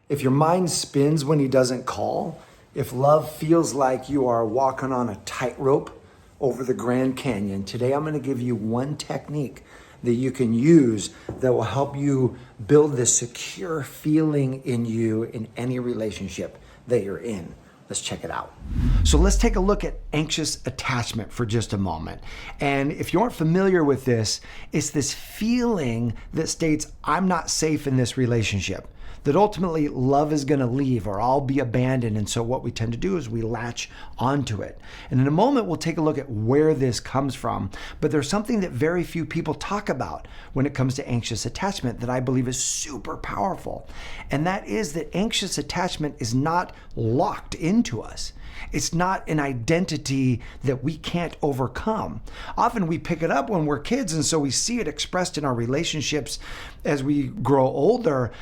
If your mind spins when he doesn't call, if love feels like you are walking on a tightrope over the Grand Canyon, today I'm going to give you one technique that you can use that will help you build this secure feeling in you in any relationship that you're in. Let's check it out. So let's take a look at anxious attachment for just a moment. And if you aren't familiar with this, it's this feeling that states, I'm not safe in this relationship, that ultimately love is going to leave or I'll be abandoned. And so what we tend to do is we latch onto it. And in a moment, we'll take a look at where this comes from. But there's something that very few people talk about when it comes to anxious attachment that I believe is super powerful. And that is that anxious attachment is not locked into us. It's not an identity that we can't overcome. Often we pick it up when we're kids, and so we see it expressed in our relationships as we grow older.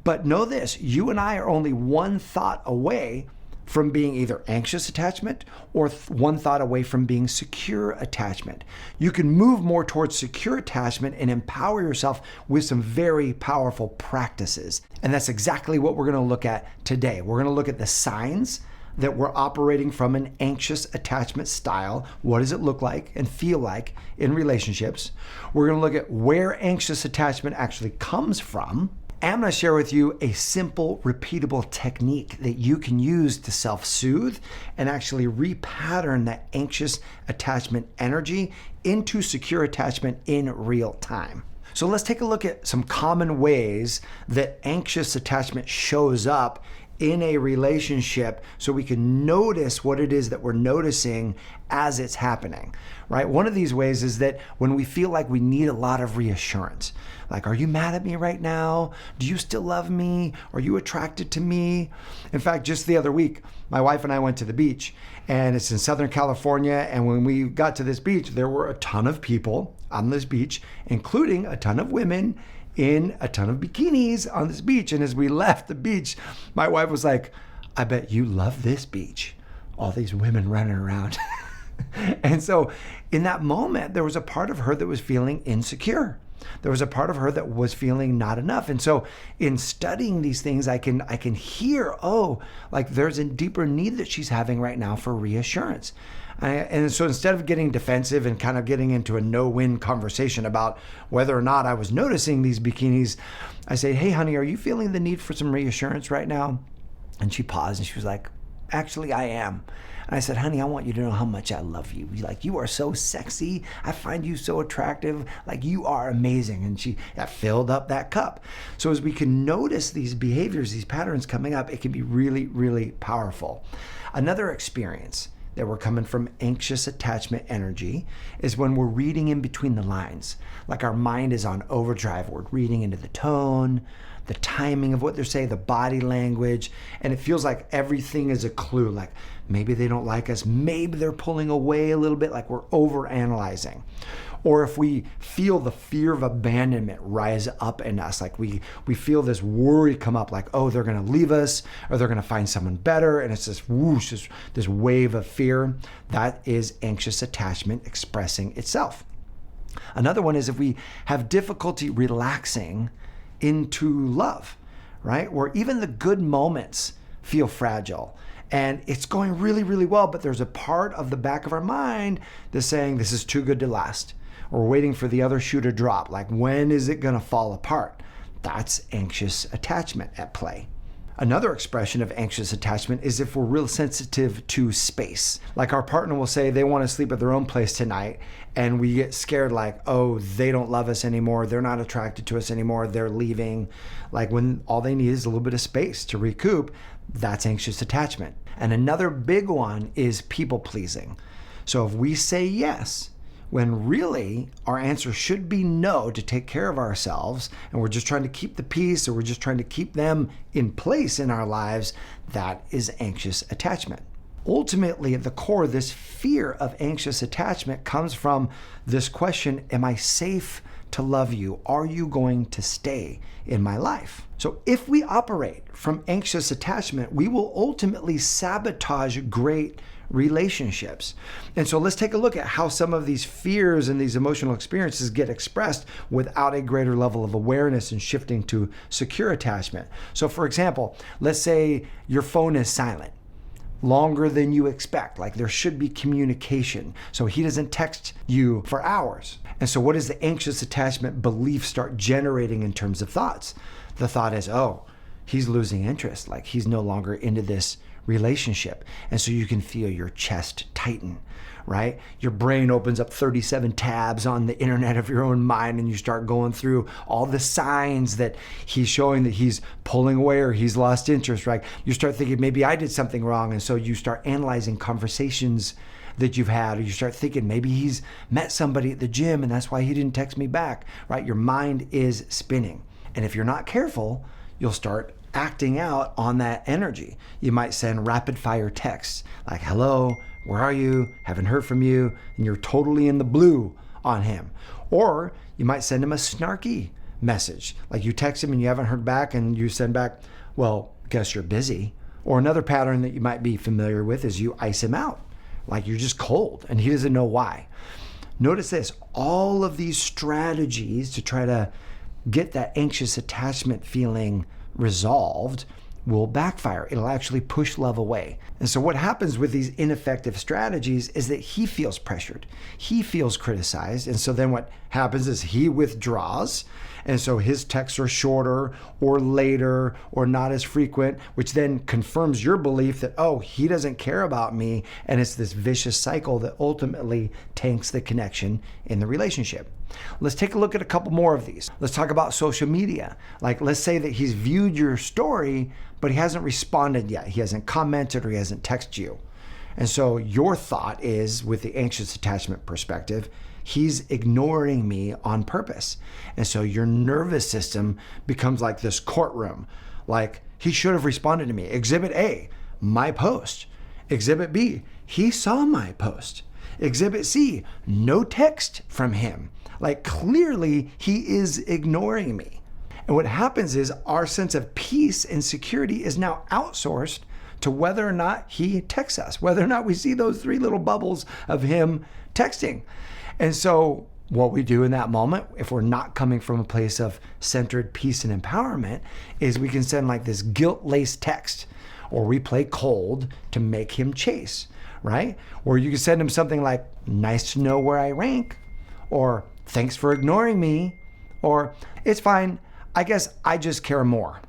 But know this, you and I are only one thought away from being either anxious attachment or one thought away from being secure attachment. You can move more towards secure attachment and empower yourself with some very powerful practices. And that's exactly what we're going to look at today. We're going to look at the signs that we're operating from an anxious attachment style. What does it look like and feel like in relationships? We're going to look at where anxious attachment actually comes from. And I'm going to share with you a simple, repeatable technique that you can use to self-soothe and actually repattern that anxious attachment energy into secure attachment in real time. So let's take a look at some common ways that anxious attachment shows up in a relationship so we can notice what it is that we're noticing as it's happening, right? One of these ways is that when we feel like we need a lot of reassurance, like, are you mad at me right now? Do you still love me? Are you attracted to me? In fact, just the other week, my wife and I went to the beach, and it's in Southern California. And when we got to this beach, there were a ton of people on this beach, including a ton of women in a ton of bikinis on this beach. And as we left the beach, my wife was like, I bet you love this beach. All these women running around. And so in that moment, there was a part of her that was feeling insecure. There was a part of her that was feeling not enough. And so in studying these things, I can hear, like there's a deeper need that she's having right now for reassurance. And so instead of getting defensive and kind of getting into a no-win conversation about whether or not I was noticing these bikinis, I say, hey, honey, are you feeling the need for some reassurance right now? And she paused and she was like, actually, I am. And I said, honey, I want you to know how much I love you. Like, you are so sexy. I find you so attractive. Like, you are amazing. And she filled up that cup. So as we can notice these behaviors, these patterns coming up, it can be really, really powerful. Another experience that we're coming from anxious attachment energy is when we're reading in between the lines. Like our mind is on overdrive. We're reading into the tone, the timing of what they're saying, the body language, and it feels like everything is a clue. Like maybe they don't like us, maybe they're pulling away a little bit, like we're overanalyzing. Or if we feel the fear of abandonment rise up in us, like we feel this worry come up, like, oh, they're going to leave us or they're going to find someone better. And it's this whoosh, this wave of fear. That is anxious attachment expressing itself. Another one is if we have difficulty relaxing into love, right? Where even the good moments feel fragile. And it's going really, really well, but there's a part of the back of our mind that's saying this is too good to last. Or waiting for the other shoe to drop. Like, when is it going to fall apart? That's anxious attachment at play. Another expression of anxious attachment is if we're real sensitive to space. Like our partner will say they want to sleep at their own place tonight, and we get scared like, oh, they don't love us anymore. They're not attracted to us anymore. They're leaving. Like when all they need is a little bit of space to recoup, that's anxious attachment. And another big one is people pleasing. So if we say yes, when really our answer should be no, to take care of ourselves, and we're just trying to keep the peace, or we're just trying to keep them in place in our lives, that is anxious attachment. Ultimately, at the core, this fear of anxious attachment comes from this question, am I safe to love you? Are you going to stay in my life? So if we operate from anxious attachment, we will ultimately sabotage great relationships. And so let's take a look at how some of these fears and these emotional experiences get expressed without a greater level of awareness and shifting to secure attachment. So for example, let's say your phone is silent longer than you expect. Like there should be communication. So he doesn't text you for hours. And so what does the anxious attachment belief start generating in terms of thoughts? The thought is, oh, he's losing interest. Like he's no longer into this relationship. And so you can feel your chest tighten, right? Your brain opens up 37 tabs on the internet of your own mind, and you start going through all the signs that he's showing that he's pulling away or he's lost interest, right? You start thinking, maybe I did something wrong. And so you start analyzing conversations that you've had, or you start thinking maybe he's met somebody at the gym and that's why he didn't text me back, right? Your mind is spinning. And if you're not careful, you'll start acting out on that energy. You might send rapid fire texts like, hello, where are you? Haven't heard from you. And you're totally in the blue on him. Or you might send him a snarky message. Like you text him and you haven't heard back and you send back, well, guess you're busy. Or another pattern that you might be familiar with is you ice him out. Like you're just cold and he doesn't know why. Notice this, all of these strategies to try to get that anxious attachment feeling resolved will backfire. It'll actually push love away. And so what happens with these ineffective strategies is that he feels pressured. He feels criticized. And so then what happens is he withdraws. And so his texts are shorter or later or not as frequent, which then confirms your belief that, oh, he doesn't care about me. And it's this vicious cycle that ultimately tanks the connection in the relationship. Let's take a look at a couple more of these. Let's talk about social media. Like, let's say that he's viewed your story, but he hasn't responded yet. He hasn't commented or he hasn't texted you. And so your thought is, with the anxious attachment perspective, he's ignoring me on purpose. And so your nervous system becomes like this courtroom. Like, he should have responded to me. Exhibit A, my post. Exhibit B, he saw my post. Exhibit C, no text from him. Like, clearly he is ignoring me. And what happens is our sense of peace and security is now outsourced to whether or not he texts us, whether or not we see those 3 little bubbles of him texting. And so what we do in that moment, if we're not coming from a place of centered peace and empowerment, is we can send like this guilt-laced text, or we play cold to make him chase, right? Or you can send him something like, nice to know where I rank, or thanks for ignoring me, or it's fine, I guess I just care more.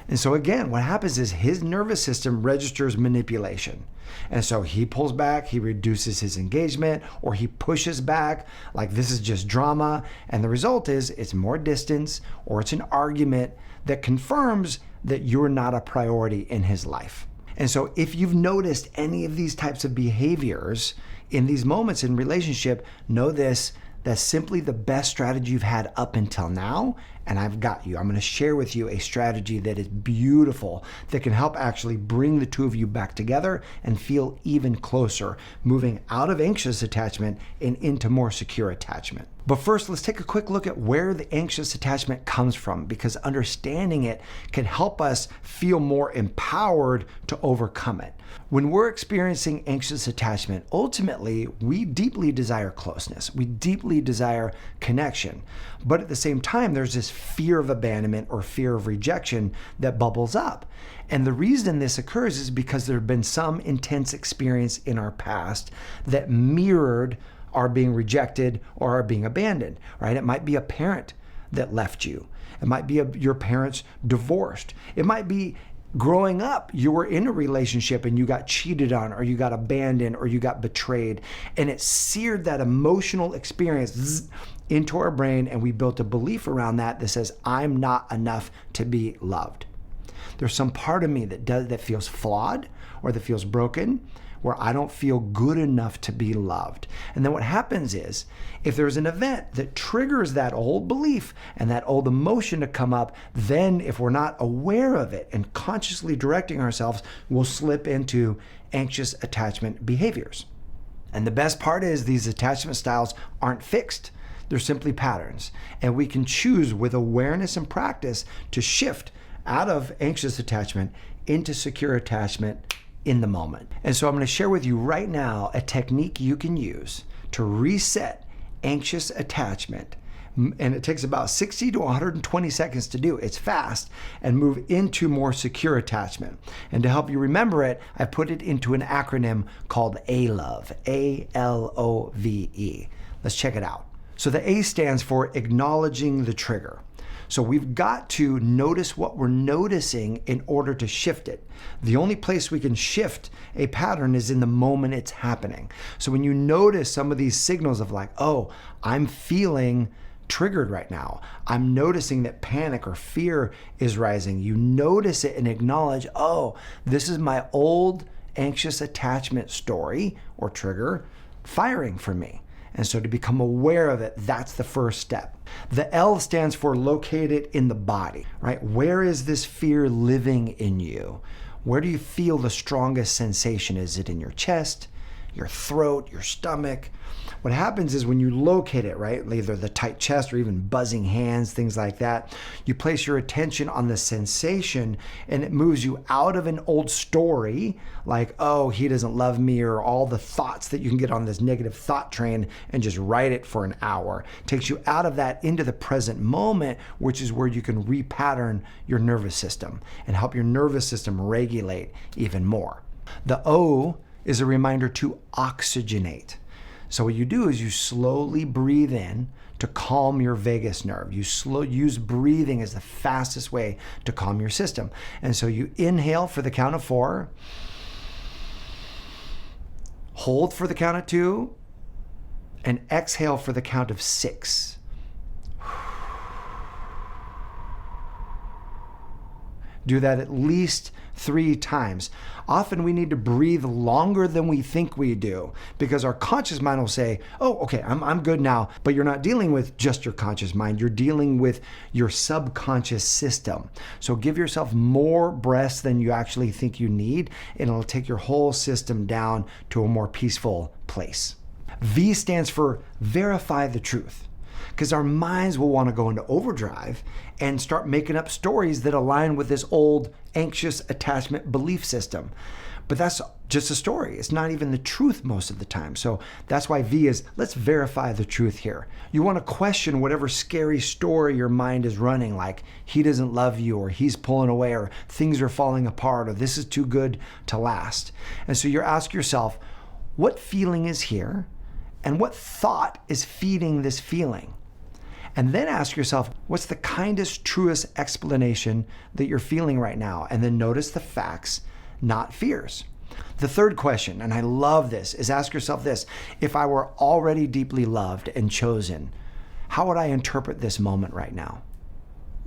And so again, what happens is his nervous system registers manipulation. And so he pulls back, he reduces his engagement, or he pushes back, like this is just drama. And the result is it's more distance, or it's an argument that confirms that you're not a priority in his life. And so if you've noticed any of these types of behaviors in these moments in relationship, know this, that's simply the best strategy you've had up until now, and I've got you. I'm going to share with you a strategy that is beautiful, that can help actually bring the two of you back together and feel even closer, moving out of anxious attachment and into more secure attachment. But first, let's take a quick look at where the anxious attachment comes from, because understanding it can help us feel more empowered to overcome it. When we're experiencing anxious attachment, ultimately, we deeply desire closeness. We deeply desire connection. But at the same time, there's this fear of abandonment or fear of rejection that bubbles up. And the reason this occurs is because there have been some intense experience in our past that mirrored our being rejected or our being abandoned, right? It might be a parent that left you. It might be your parents divorced. It might be growing up, you were in a relationship and you got cheated on, or you got abandoned, or you got betrayed, and it seared that emotional experience into our brain, and we built a belief around that says, I'm not enough to be loved. There's some part of me that feels flawed or that feels broken, where I don't feel good enough to be loved. And then what happens is, if there's an event that triggers that old belief and that old emotion to come up, then if we're not aware of it and consciously directing ourselves, we'll slip into anxious attachment behaviors. And the best part is these attachment styles aren't fixed. They're simply patterns. And we can choose with awareness and practice to shift out of anxious attachment into secure attachment in the moment. And so I'm going to share with you right now a technique you can use to reset anxious attachment. And it takes about 60 to 120 seconds to do. It's fast, and move into more secure attachment. And to help you remember it, I put it into an acronym called ALOVE, A-L-O-V-E. Let's check it out. So the A stands for acknowledging the trigger. So we've got to notice what we're noticing in order to shift it. The only place we can shift a pattern is in the moment it's happening. So when you notice some of these signals of like, oh, I'm feeling triggered right now, I'm noticing that panic or fear is rising, you notice it and acknowledge, oh, this is my old anxious attachment story or trigger firing for me. And so to become aware of it, that's the first step. The L stands for locate it in the body, right? Where is this fear living in you? Where do you feel the strongest sensation? Is it in your chest, your throat, your stomach? What happens is when you locate it, right, either the tight chest or even buzzing hands, things like that, you place your attention on the sensation and it moves you out of an old story like, oh, he doesn't love me, or all the thoughts that you can get on this negative thought train and just write it for an hour. It takes you out of that into the present moment, which is where you can repattern your nervous system and help your nervous system regulate even more. The O is a reminder to oxygenate. So what you do is you slowly breathe in to calm your vagus nerve. You use breathing as the fastest way to calm your system. And so you inhale for the count of 4, hold for the count of 2, and exhale for the count of 6. Do that at least 3 times. Often we need to breathe longer than we think we do because our conscious mind will say, oh, okay, I'm good now. But you're not dealing with just your conscious mind. You're dealing with your subconscious system. So give yourself more breaths than you actually think you need, and it'll take your whole system down to a more peaceful place. V stands for verify the truth, because our minds will want to go into overdrive and start making up stories that align with this old anxious attachment belief system. But that's just a story. It's not even the truth most of the time. So that's why V is, let's verify the truth here. You want to question whatever scary story your mind is running, like he doesn't love you, or he's pulling away, or things are falling apart, or this is too good to last. And so you ask yourself, what feeling is here? And what thought is feeding this feeling? And then ask yourself, what's the kindest, truest explanation that you're feeling right now? And then notice the facts, not fears. The third question, and I love this, is ask yourself this: if I were already deeply loved and chosen, how would I interpret this moment right now?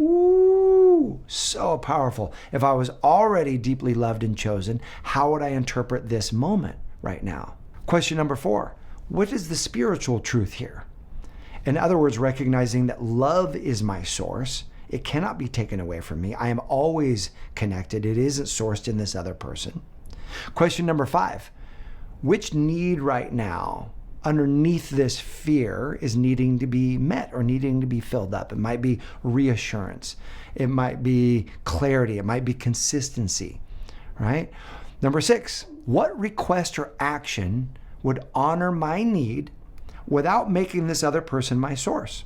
Ooh, so powerful. If I was already deeply loved and chosen, how would I interpret this moment right now? Question number 4, what is the spiritual truth here? In other words, recognizing that love is my source. It cannot be taken away from me. I am always connected. It isn't sourced in this other person. Question number 5, which need right now underneath this fear is needing to be met or needing to be filled up? It might be reassurance. It might be clarity. It might be consistency, right? Number 6, what request or action would honor my need without making this other person my source?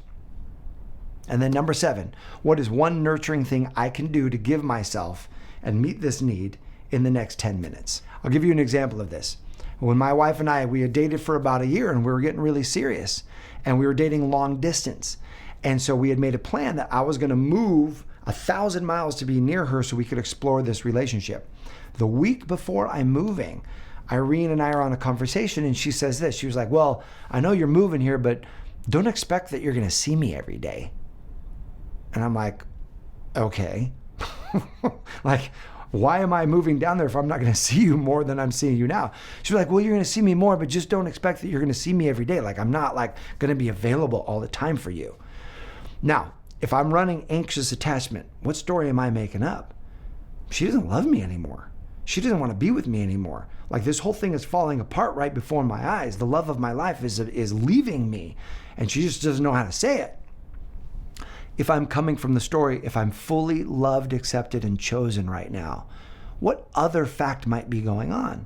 And then number 7, what is one nurturing thing I can do to give myself and meet this need in the next 10 minutes? I'll give you an example of this. When my wife and I, we had dated for about a year, and we were getting really serious, and we were dating long distance. And so we had made a plan that I was going to move 1,000 miles to be near her so we could explore this relationship. The week before I'm moving, Irene and I are on a conversation, and she says this. She was like, well, I know you're moving here, but don't expect that you're going to see me every day. And I'm like, okay. Like, why am I moving down there if I'm not going to see you more than I'm seeing you now? She was like, well, you're going to see me more, but just don't expect that you're going to see me every day. Like, I'm not like going to be available all the time for you. Now, if I'm running anxious attachment, what story am I making up? She doesn't love me anymore. She doesn't want to be with me anymore. Like, this whole thing is falling apart right before my eyes. The love of my life is leaving me, and she just doesn't know how to say it. If I'm coming from the story, if I'm fully loved, accepted, and chosen right now, What other fact might be going on?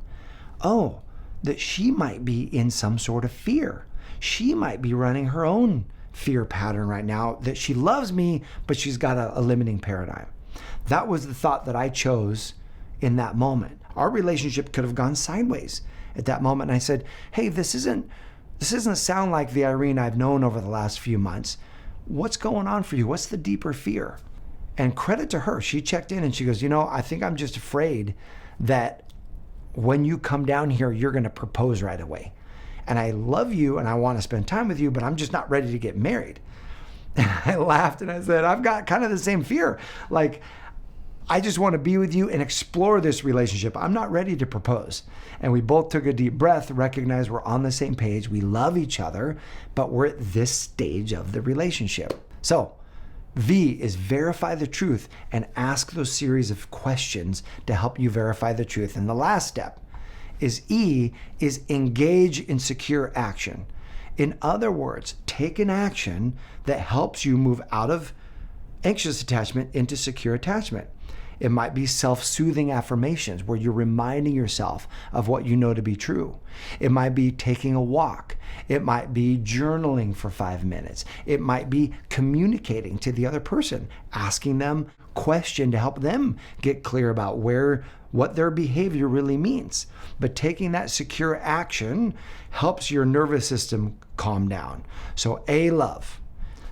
Oh, that she might be in some sort of fear. She might be running her own fear pattern right now, that she loves me, but she's got a limiting paradigm. That was the thought that I chose in that moment. Our relationship could have gone sideways at that moment. And I said, hey, this doesn't sound like the Irene I've known over the last few months. What's going on for you? What's the deeper fear? And credit to her, she checked in and she goes, I think I'm just afraid that when you come down here, you're going to propose right away. And I love you and I want to spend time with you, but I'm just not ready to get married. And I laughed and I said, I've got kind of the same fear. Like, I just want to be with you and explore this relationship. I'm not ready to propose. And we both took a deep breath, recognized we're on the same page. We love each other, but we're at this stage of the relationship. So V is verify the truth and ask those series of questions to help you verify the truth. And the last step is E is engage in secure action. In other words, take an action that helps you move out of anxious attachment into secure attachment. It might be self-soothing affirmations where you're reminding yourself of what you know to be true. It might be taking a walk. It might be journaling for 5 minutes. It might be communicating to the other person, asking them question to help them get clear about what their behavior really means. But taking that secure action helps your nervous system calm down. So ALOVE.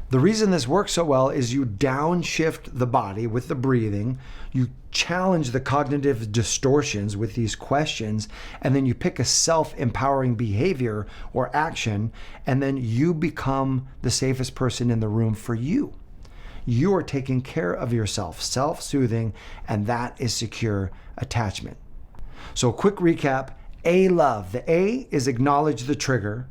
The reason this works so well is you downshift the body with the breathing, you challenge the cognitive distortions with these questions, and then you pick a self-empowering behavior or action, and then you become the safest person in the room for you. You are taking care of yourself, self-soothing, and that is secure attachment. So quick recap, ALOVE. The A is acknowledge the trigger.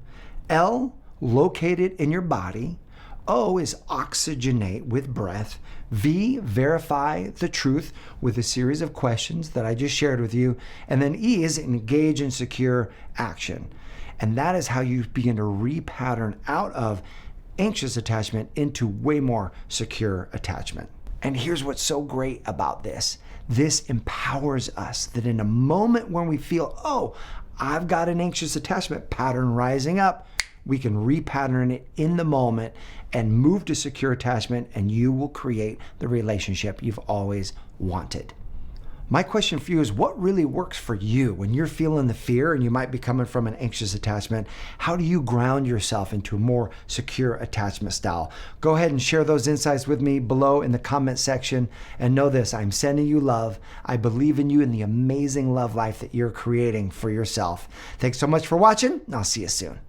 L, locate it in your body. O is oxygenate with breath. V, verify the truth with a series of questions that I just shared with you. And then E is engage in secure action. And that is how you begin to repattern out of anxious attachment into way more secure attachment. And here's what's so great about this. This empowers us that in a moment when we feel, oh, I've got an anxious attachment pattern rising up, we can repattern it in the moment and move to secure attachment, and you will create the relationship you've always wanted. My question for you is, what really works for you when you're feeling the fear and you might be coming from an anxious attachment? How do you ground yourself into a more secure attachment style? Go ahead and share those insights with me below in the comment section. And know this, I'm sending you love. I believe in you and the amazing love life that you're creating for yourself. Thanks so much for watching. I'll see you soon.